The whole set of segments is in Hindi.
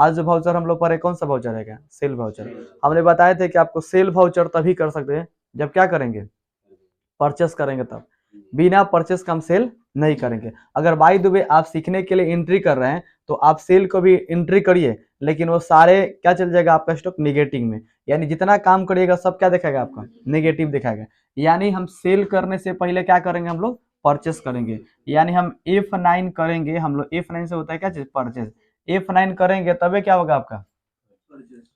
आज जो वाउचर हम लोग पढ़े कौन सा वाउचर है, क्या सेल वाउचर। हमने बताए थे कि आपको सेल वाउचर तभी कर सकते हैं जब क्या करेंगे, परचेस करेंगे तब, बिना परचेस का हम सेल नहीं करेंगे। अगर बाय द वे आप सीखने के लिए एंट्री कर रहे हैं तो आप सेल को भी एंट्री करिए, लेकिन वो सारे क्या चल जाएगा आपका स्टॉक निगेटिव में, यानी जितना काम करिएगा सब क्या दिखाएगा आपका नेगेटिव दिखाएगा। यानी हम सेल करने से पहले क्या करेंगे, हम लोग परचेस करेंगे। यानी हम F9 करेंगे, हम लोग F9 से होता है क्या चीज, परचेस। F9 करेंगे तभी क्या होगा आपका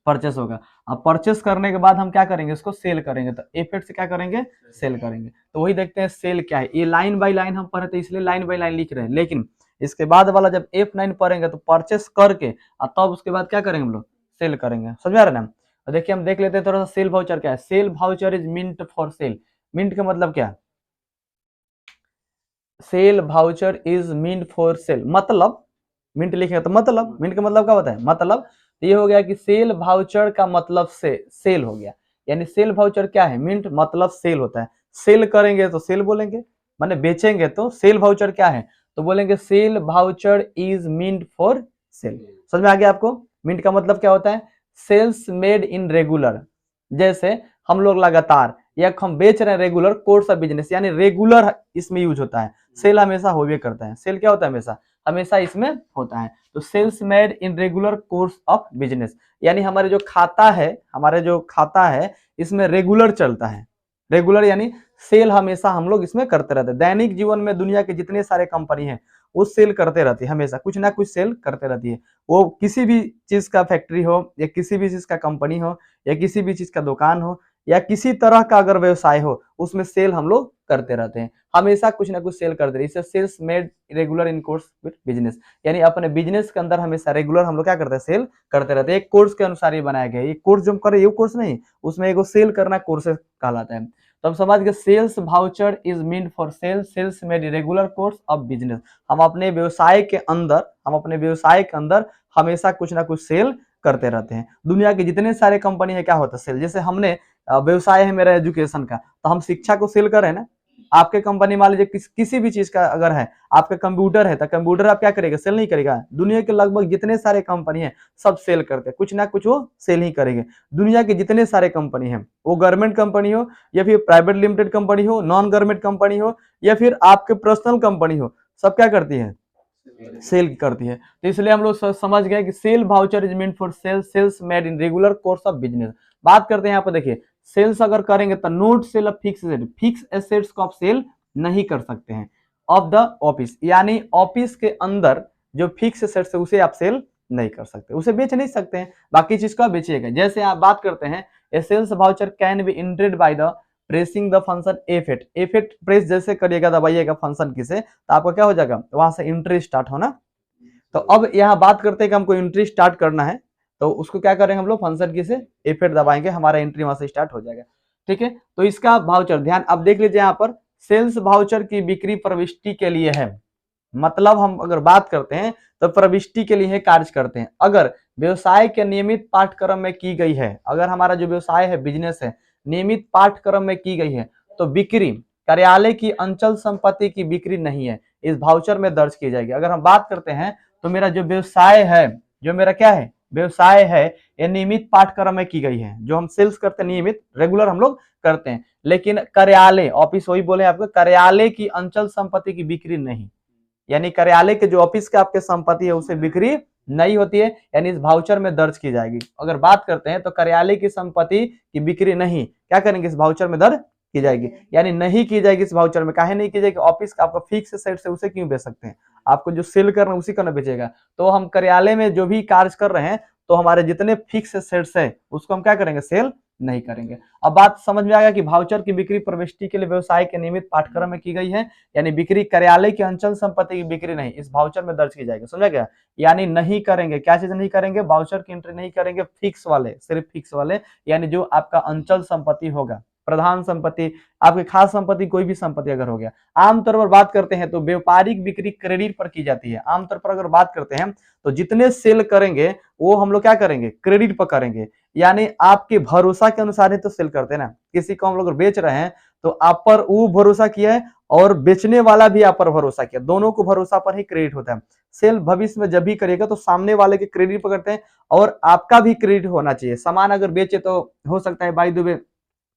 परचेस होगा। अब परचेस करने के बाद हम क्या करेंगे, इसको सेल करेंगे, तो F8 से क्या करेंगे, सेल करेंगे। तो वही देखते हैं सेल क्या है। ये लाइन बाय लाइन हम पढ़े थे इसलिए लाइन बाय लाइन लिख रहे हैं, लेकिन इसके बाद वाला जब F9 पढ़ेंगे तो परचेस करके और तब उसके बाद क्या करेंगे हम लोग, सेल करेंगे। समझ आ रहा है ना। तो देखिए हम देख लेते हैं थोड़ा सा सेल वाउचर क्या है। Sale voucher is meant for sale. Meant का मतलब क्या, sale voucher is meant for sale, मतलब मिंट लिखेगा तो मतलब, मिंट का मतलब क्या होता है, मतलब। ये हो गया कि सेल वाउचर का मतलब से सेल हो गया। यानी सेल वाउचर क्या है, मिंट मतलब सेल होता है। सेल करेंगे तो सेल बोलेंगे, माने बेचेंगे तो सेल वाउचर क्या है, तो बोलेंगे cell voucher is meant for cell. समझ में आ गया आपको। मिंट का मतलब क्या होता है, सेल्स मेड इन रेगुलर। जैसे हम लोग लगातार या हम बेच रहे हैं रेगुलर कोर्स ऑफ बिजनेस, यानी रेगुलर इसमें यूज होता है। सेल हमेशा होवे करता है, सेल क्या होता है हमेशा, हमेशा इसमें होता है। तो sales made in regular course of business, यानी हमारे जो खाता है, हमारे जो खाता है इसमें रेगुलर चलता है। रेगुलर यानी सेल हमेशा हम लोग इसमें करते रहते हैं। दैनिक जीवन में दुनिया के जितने सारे कंपनी हैं वो सेल करते रहती है, हमेशा कुछ ना कुछ सेल करते रहती है। वो किसी भी चीज का फैक्ट्री हो या किसी भी चीज का कंपनी हो या किसी भी चीज का दुकान हो या किसी तरह का अगर व्यवसाय हो, उसमें सेल हम लोग करते रहते हैं, हमेशा कुछ ना कुछ सेल करते रहते हैं। इसे sales made regular in course with business, यानी अपने बिजनेस के अंदर हमेशा रेगुलर हम लोग क्या करते हैं, सेल करते रहते हैं। एक कोर्स के अनुसार ही बनाया गया है। ये कोर्स जो हम कर रहे हैं ये कोर्स नहीं, उसमें एक सेल करना कोर्स कहलाता है। तो हम समझ गए sales voucher is mean for sale, sales made regular course of business. हम अपने व्यवसाय के अंदर हमेशा कुछ ना कुछ सेल करते रहते हैं। दुनिया के जितने सारे कंपनी है क्या होता है, सेल। जैसे हमने व्यवसाय है मेरा एजुकेशन का, तो हम शिक्षा को सेल कर रहे हैं ना। आपके कंपनी मान लीजिए किसी भी चीज का अगर है, आपका कंप्यूटर है तो कंप्यूटर आप क्या करेगा, सेल नहीं करेगा। दुनिया के लगभग जितने सारे कंपनी है सब सेल करते हैं, कुछ ना कुछ वो सेल ही करेंगे। दुनिया के जितने सारे कंपनी है, वो गवर्नमेंट कंपनी हो या फिर प्राइवेट लिमिटेड कंपनी हो, नॉन गवर्नमेंट कंपनी हो या फिर आपके पर्सनल कंपनी हो, सब क्या करती है, सेल करती है। तो इसलिए हम लोग समझ गए कि sale voucher is meant for sale, sales made in regular course of business. बात करते हैं यहाँ पर, देखिए सेल्स अगर करेंगे तो note sale of fix asset, fix assets को आप सेल नहीं कर सकते हैं ऑफ द ऑफिस, यानी ऑफिस के अंदर जो फिक्स एसेट्स है उसे आप सेल नहीं कर सकते, उसे बेच नहीं सकते हैं, बाकी चीज को आप बेचिएगा। जैसे आप बात करते हैं a sales voucher can be entered by the pressing the function F8, F8 press जैसे करिएगा, दबाइएगा फंक्शन की से, तो आपका क्या हो जाएगा, वहां से एंट्री स्टार्ट होना। तो अब यहाँ बात करते हैं कि हमको एंट्री स्टार्ट करना है, तो उसको क्या करेंगे हम लोग, फंक्शन की से F8 दबाएंगे, हमारा एंट्री वहां से स्टार्ट हो जाएगा। ठीक है, तो इसका वाउचर ध्यान अब देख लीजिए, यहाँ पर सेल्स वाउचर की बिक्री प्रविष्टि के लिए है। मतलब हम अगर बात करते हैं तो प्रविष्टि के लिए कार्य करते हैं। अगर व्यवसाय के नियमित पाठ्यक्रम में की गई है, अगर हमारा जो व्यवसाय है, बिजनेस है, नियमित पाठ्यक्रम में की गई है, तो बिक्री कार्यालय की अंचल संपत्ति की बिक्री नहीं है, इस वाउचर में दर्ज की जाएगी। अगर हम बात करते हैं तो मेरा जो व्यवसाय है, जो मेरा क्या है, व्यवसाय है, ये नियमित पाठ्यक्रम में की गई है। जो हम सेल्स करते हैं नियमित रेगुलर हम लोग करते हैं, लेकिन कार्यालय ऑफिस, वही बोले आपको, कार्यालय की अंचल संपत्ति की बिक्री नहीं, यानी कार्यालय के जो ऑफिस के आपके संपत्ति है उसे बिक्री नहीं होती है, यानी इस वाउचर में दर्ज की जाएगी। अगर बात करते हैं तो कार्यालय की संपत्ति की बिक्री नहीं क्या करेंगे, इस वाउचर में दर्ज की जाएगी, यानी नहीं की जाएगी इस वाउचर में। काहे नहीं की जाएगी, ऑफिस का आपका फिक्स सेट से उसे क्यों बेच सकते हैं, आपको जो सेल करना है उसी का ना बेचेगा। तो हम कार्यालय में जो भी कार्य कर रहे हैं तो हमारे जितने फिक्स सेट्स है उसको हम क्या करेंगे, सेल नहीं करेंगे। अब बात समझ में आ गया कि वाउचर की बिक्री प्रविष्टि के लिए व्यवसाय के नियमित पाठ्यक्रम में की गई है, यानी बिक्री कार्यालय की अंचल संपत्ति की बिक्री नहीं, इस वाउचर में दर्ज की जाएगी। समझा गया, यानी नहीं करेंगे, क्या चीज नहीं करेंगे, वाउचर की एंट्री नहीं करेंगे, फिक्स वाले, सिर्फ फिक्स वाले, यानी जो आपका अंचल संपत्ति होगा, प्रधान संपत्ति, आपकी खास संपत्ति, कोई भी संपत्ति अगर हो गया। आमतौर पर बात करते हैं तो व्यापारिक बिक्री क्रेडिट पर की जाती है। आमतौर पर अगर बात करते हैं तो जितने सेल करेंगे वो हम लोग क्या करेंगे, क्रेडिट पर करेंगे, यानी आपके भरोसा के अनुसार ही तो सेल करते हैं ना। किसी को हम लोग बेच रहे हैं तो आप पर वो भरोसा किया है और बेचने वाला भी आप पर भरोसा किया, दोनों को भरोसा पर ही क्रेडिट होता है। सेल भविष्य में जब भी करेगा तो सामने वाले के क्रेडिट पर करते हैं और आपका भी क्रेडिट होना चाहिए। सामान अगर बेचे तो हो सकता है बाय द वे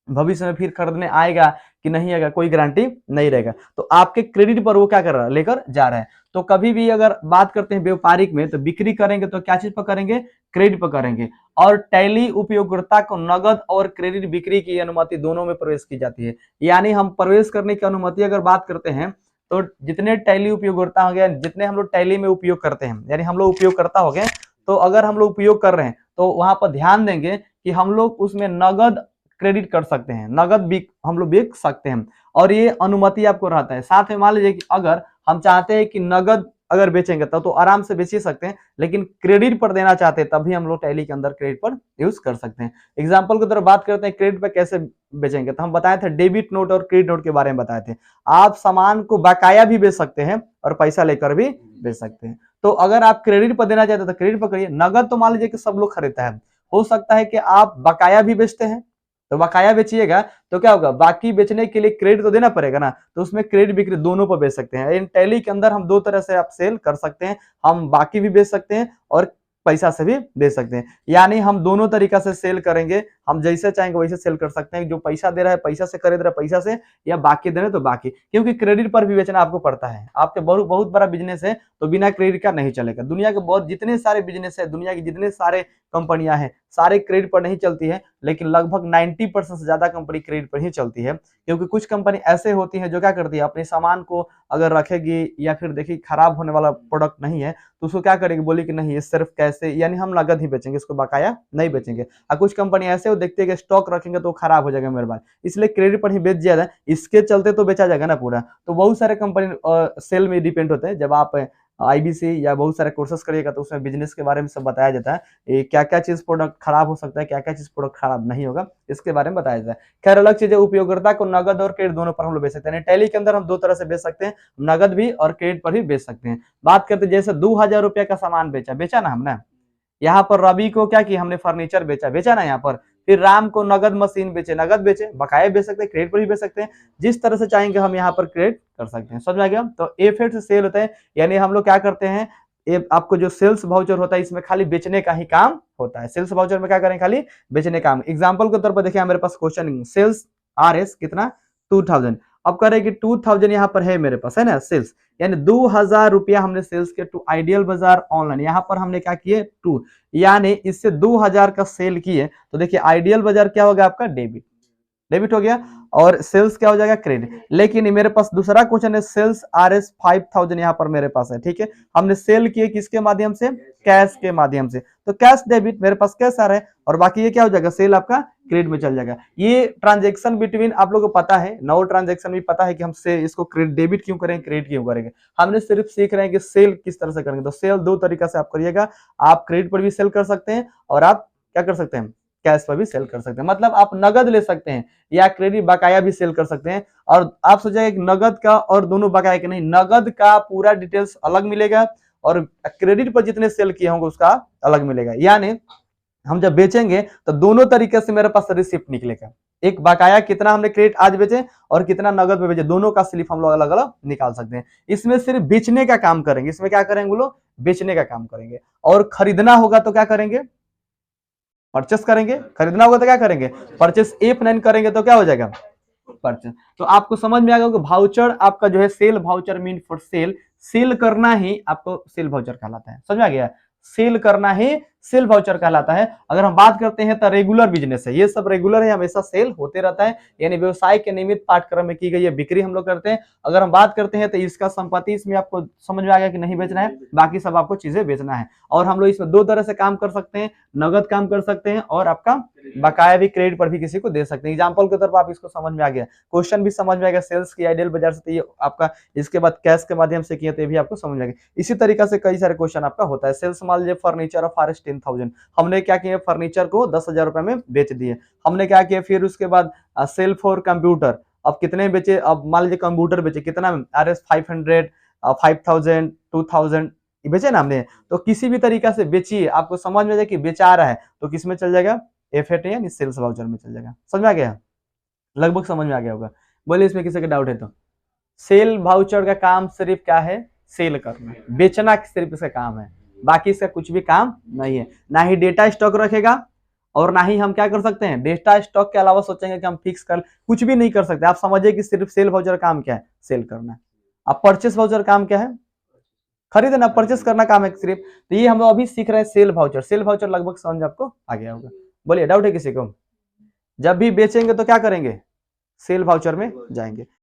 भविष्य में फिर खरीदने आएगा कि नहीं आएगा, कोई गारंटी नहीं रहेगा, तो आपके क्रेडिट पर वो क्या कर रहा है, लेकर जा रहा है। तो कभी भी अगर बात करते हैं व्यापारिक में, तो बिक्री करेंगे तो क्या चीज पर करेंगे, क्रेडिट पर करेंगे। और टैली उपयोगकर्ता को नगद और क्रेडिट बिक्री की अनुमति दोनों में प्रवेश की जाती है। यानी हम प्रवेश करने की अनुमति अगर बात करते हैं तो जितने टैली उपयोगकर्ता हो गए, जितने हम लोग टैली में उपयोग करते हैं, यानी हम लोग उपयोगकर्ता हो गए, तो अगर हम लोग उपयोग कर रहे हैं तो वहां पर ध्यान देंगे कि हम लोग उसमें नगद क्रेडिट कर सकते हैं, नगद भी हम लोग बेच सकते हैं, और ये अनुमति आपको रहता है। साथ में मान लीजिए कि अगर हम चाहते हैं कि नगद अगर बेचेंगे तब तो आराम से बेच ही सकते हैं, लेकिन क्रेडिट पर देना चाहते हैं तभी हम लोग टैली के अंदर क्रेडिट पर यूज कर सकते हैं। एग्जाम्पल की तरफ बात करते हैं क्रेडिट पर कैसे बेचेंगे, तो हम बताए थे डेबिट नोट और क्रेडिट नोट के बारे में बताए थे। आप सामान को बकाया भी बेच सकते हैं और पैसा लेकर भी बेच सकते हैं। तो अगर आप क्रेडिट पर देना चाहते हैं तो क्रेडिट पर करिए। नगद तो मान लीजिए कि सब लोग खरीदता है, हो सकता है कि आप बकाया भी बेचते हैं, तो बकाया बेचिएगा तो क्या होगा, बाकी बेचने के लिए क्रेडिट तो देना पड़ेगा ना, तो उसमें क्रेडिट बिक्री दोनों पर बेच सकते हैं। इन टैली के अंदर हम दो तरह से आप सेल कर सकते हैं, हम बाकी भी बेच सकते हैं और पैसा से भी बेच सकते हैं। यानी हम दोनों तरीका से सेल करेंगे, हम जैसे चाहेंगे वैसे सेल कर सकते हैं। जो पैसा दे रहा है पैसा से खरीद रहा है पैसा से, या बाकी दे रहे तो बाकी, क्योंकि क्रेडिट पर भी बेचना आपको पड़ता है। आपके बहुत बड़ा बिजनेस है तो बिना क्रेडिट का नहीं चलेगा। दुनिया के बहुत जितने सारे बिजनेस है, दुनिया के जितने सारे कंपनियां हैं, सारे क्रेडिट पर नहीं चलती है, लेकिन लगभग 90% से ज्यादा कंपनी क्रेडिट पर ही चलती है। क्योंकि कुछ कंपनी ऐसे होती है जो क्या करती है, अपने सामान को अगर रखेगी या फिर देखिए खराब होने वाला प्रोडक्ट नहीं है तो उसको क्या करेगी, बोली कि नहीं ये सिर्फ कैसे, यानी हम नगद ही बेचेंगे, इसको बकाया नहीं बेचेंगे। और कुछ कंपनी ऐसे वो देखते हैं कि स्टॉक रखेंगे तो खराब हो जाएगा मेरे पास, इसलिए क्रेडिट पर ही बेच दिया जाए, इसके चलते तो बेचा जाएगा ना पूरा। तो बहुत सारे कंपनी सेल में डिपेंड होते हैं। जब आप आईबीसी या बहुत सारे कोर्सेस करिएगा तो उसमें बिजनेस के बारे में सब बताया जाता है, क्या क्या चीज प्रोडक्ट खराब हो सकता है, क्या क्या चीज प्रोडक्ट खराब नहीं होगा, इसके बारे में बताया जाता है। खैर अलग चीज है, उपयोगकर्ता को नगद और क्रेडिट दोनों पर हम लोग बेच सकते हैं। टैली के अंदर हम दो तरह से बेच सकते हैं, नगद भी और क्रेडिट पर भी बेच सकते हैं। बात करते हैं जैसे 2000 रुपया का सामान बेचा ना हमने, यहाँ पर रवि को क्या किया हमने, फर्नीचर बेचा ना यहाँ पर। फिर राम को नगद मशीन नगद बेचे, बकाया बेच सकते हैं, क्रेडिट पर भी बेच सकते हैं, जिस तरह से चाहेंगे हम यहाँ पर क्रेडिट कर सकते हैं। समझ में आ गया। तो एफेक्ट सेल होता है, यानी हम लोग क्या करते हैं, आपको जो सेल्स वाउचर होता है इसमें खाली बेचने का ही काम होता है। सेल्स वाउचर में क्या करें, खाली बेचने का काम। एग्जाम्पल के तौर पर देखिए मेरे पास क्वेश्चन, सेल्स RS कितना 2000, अब कह रहे कि 2000 यहाँ पर है मेरे पास, है ना सेल्स, यानी 2000 रुपया हमने सेल्स किया टू आइडियल बाजार ऑनलाइन। यहाँ पर हमने क्या किए, टू, यानी इससे 2000 का सेल किए, तो देखिए आइडियल बाजार क्या होगा आपका, डेबिट हो गया, और सेल्स क्या हो जाएगा, क्रेडिट। लेकिन मेरे पास दूसरा क्वेश्चन है, सेल्स RS 5000 यहाँ पर मेरे पास है, ठीक है, हमने सेल किए किसके माध्यम से, कैश के माध्यम से, तो कैश डेबिट, मेरे पास कैश आ रहा है, और बाकी ये क्या हो जाएगा, सेल आपका क्रेडिट में चल जाएगा। ये ट्रांजेक्शन बिटवीन आप लोगों को पता है, नो ट्रांजेक्शन भी पता है कि हम से इसको क्रेडिट डेबिट क्यों करेंगे, क्रेडिट क्यों करेंगे। हमने सिर्फ सीख रहे हैं कि सेल किस तरह से करेंगे। तो सेल दो तरीका से आप करिएगा, आप क्रेडिट पर भी सेल कर सकते हैं और आप क्या कर सकते हैं, कैश पर भी सेल कर सकते हैं। मतलब आप नगद ले सकते हैं या क्रेडिट बकाया भी सेल कर सकते हैं। और आप सोचेंगे नगद का और दोनों बकाया के, नहीं, नगद का पूरा डिटेल्स अलग मिलेगा और क्रेडिट पर जितने सेल किए होंगे उसका अलग मिलेगा। यानी हम जब बेचेंगे तो दोनों तरीके से मेरे पास रिसिप्ट निकलेगा, एक बकाया कितना हमने क्रेडिट आज बेचे और कितना नगद में बेचे, दोनों का स्लिप हम लोग अलग अलग निकाल सकते हैं। इसमें सिर्फ बेचने का काम करेंगे, इसमें क्या करेंगे बोलो, बेचने का काम करेंगे। और खरीदना होगा तो क्या करेंगे, परचेस करेंगे, खरीदना होगा तो क्या करेंगे, परचेस। F9 करेंगे तो क्या हो जाएगा, परचेस। तो आपको समझ में आ गया कि भाउचर आपका जो है sale voucher mean for sale, sale करना ही आपको सेल भाउचर कहलाता है। समझ में आ गया, सेल करना ही सेल वाउचर कहलाता है। अगर हम बात करते हैं तो रेगुलर बिजनेस है, ये सब रेगुलर है, हमेशा सेल होते रहता है, यानी व्यवसाय के नियमित पाठ्यक्रम में की गई है बिक्री हम लोग करते हैं। अगर हम बात करते हैं तो इसका संपत्ति, इसमें आपको समझ में आ गया कि नहीं बेचना है, बाकी सब आपको चीजें बेचना है। और हम लोग इसमें दो तरह से काम कर सकते हैं, नगद काम कर सकते हैं और आपका बकाया भी क्रेडिट पर भी किसी को दे सकते हैं। एग्जाम्पल के तौर पर आप इसको समझ में आ गया, क्वेश्चन भी समझ में आ गया, सेल्स की आइडियल बाजार से, ये आपका इसके बाद कैश के माध्यम से किया तो ये भी आपको समझ में आ गया। इसी तरीका से कई सारे क्वेश्चन आपका होता है। सेल्स मान लीजिए फर्नीचर ऑफ RS 10,000, हमने क्या किया, फर्नीचर को 10,000 रुपए में बेच दिए। हमने क्या किया फिर उसके बाद सेल फॉर कंप्यूटर, अब कितने बेचे, अब मान लीजिए कंप्यूटर बेचे कितना, RS 500, 5000, 2000 बेचे ना हमने। तो किसी भी तरीका से बेचिए, आपको समझ में जाए कि बेचा रहा है तो किस में चल जाएगा, F8 यानी सेल्स वाउचर में चल जाएगा। समझ में आ गया, लगभग समझ में आ गया होगा। बोलिए इसमें किसी का डाउट है तो। सेल वाउचर का काम सिर्फ क्या है, सेल करना, बेचना सिर्फ इसका काम है, बाकी इसका कुछ भी काम नहीं है। ना ही डेटा स्टॉक रखेगा और ना ही हम क्या कर सकते हैं, डेटा स्टॉक के अलावा सोचेंगे कि हम फिक्स कर, कुछ भी नहीं कर सकते। आप समझिए कि सिर्फ सेल वाउचर काम क्या है, सेल करना है। अब परचेस वाउचर काम क्या है, खरीदना, परचेस करना काम है सिर्फ। तो ये हम लोग अभी सीख रहे हैं सेल वाउचर। सेल वाउचर लगभग समझ आपको आ गया होगा। बोलिए, डाउट है किसी को? जब भी बेचेंगे तो क्या करेंगे, सेल वाउचर में जाएंगे।